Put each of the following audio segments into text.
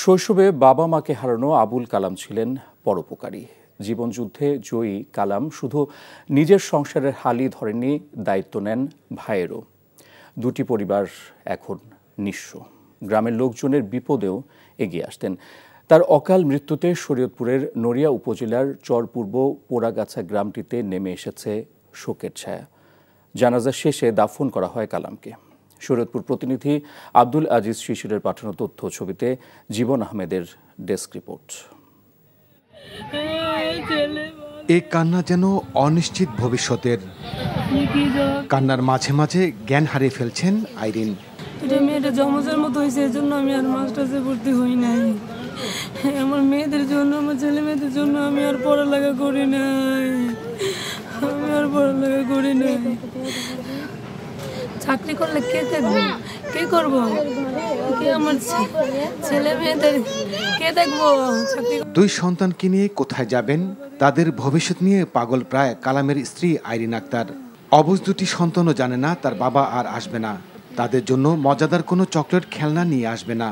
শৈশবে বাবা মাকে হারানো আবুল কালাম ছিলেন পরোপকারী। জীবনযুদ্ধে জয়ী কালাম শুধু নিজের সংসারের হালই ধরেননি, দায়িত্ব নেন ভাইয়েরও। দুটি পরিবার এখন নিঃস্ব। গ্রামের লোকজনের বিপদেও এগিয়ে আসতেন। তার অকাল মৃত্যুতে শরীয়তপুরের নড়িয়া উপজেলার চরপূর্ব পোড়াগাছা গ্রামটিতে নেমে এসেছে শোকের ছায়া। জানাজা শেষে দাফন করা হয় কালামকে। শরীয়তপুর প্রতিনিধি আব্দুল আজিজ শিশিরের পাঠানো তথ্য ছবিতে জীবন আহমেদের ডেস্ক রিপোর্ট। এই কান্না যেন অনিশ্চিত ভবিষ্যতের। কান্নার মাঝে মাঝে জ্ঞান হারিয়ে ফেলছেন আইরিন। মেয়েটা জমজের মতো হয়েছে, এই জন্য আমি আর মাস্টার্সে ভর্তি হই নাই। আমার মেয়েদের জন্য, আমার ছেলে মেয়েদের জন্য আমি আর পড়ালেখা করি নাই। চাকরি করলে কে দেখবো, কে করবো, কে আমার ছেলে মেয়েদের কে দেখবো? দুই সন্তানকে নিয়ে কোথায় যাবেন, তাদের ভবিষ্যৎ নিয়ে পাগল প্রায় কালামের স্ত্রী আইরিন আক্তার। অবুঝ দুটি সন্তানও জানে না তার বাবা আর আসবে না, তাদের জন্য মজাদার কোনো চকলেট খেলনা নিয়ে আসবে না।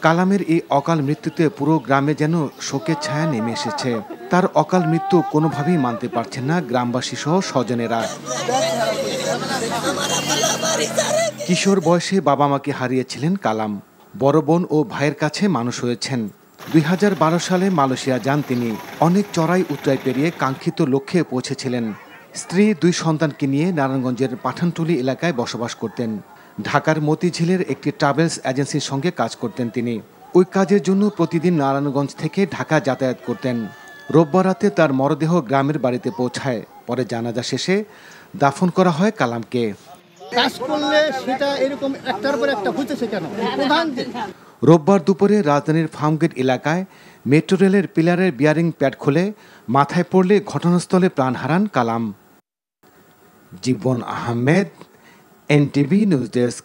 কালামের এই অকাল মৃত্যুতে পুরো গ্রামে যেন শোকের ছায়া নেমে এসেছে। তার অকাল মৃত্যু কোনোভাবেই মানতে পারছেন না গ্রামবাসী সহ স্বজনেরা। কিশোর বয়সে বাবা মাকে হারিয়েছিলেন কালাম। বড় বোন ও ভাইয়ের কাছে মানুষ হয়েছেন। 2012 সালে মালয়েশিয়া যান তিনি। অনেক চড়াই উতরাই পেরিয়ে কাঙ্ক্ষিত লক্ষ্যে পৌঁছেছিলেন। স্ত্রী, দুই সন্তানকে নিয়ে নারায়ণগঞ্জের পাঠানটুলি এলাকায় বসবাস করতেন। ঢাকার মতিঝিলের একটি ট্রাভেলস এজেন্সির সঙ্গে কাজ করতেন তিনি। ওই কাজের জন্য প্রতিদিন নারায়ণগঞ্জ থেকে ঢাকা যাতায়াত করতেন। রোববার রাতে তার মরদেহ গ্রামের বাড়িতে পৌঁছায়। পরে জানাজা শেষে দাফন করা হয় কালামকে। কাজ করলে সেটা এরকম একটার পর একটা হইতেছে কেন? রোববার দুপুরে রাজধানীর ফার্মগেট এলাকায় মেট্রো রেলের পিলারের বিয়ারিং প্যাড খুলে মাথায় পড়লে ঘটনাস্থলে প্রাণ হারান কালাম। জীবন আহমেদ, NTV নিউজ ডেস্ক।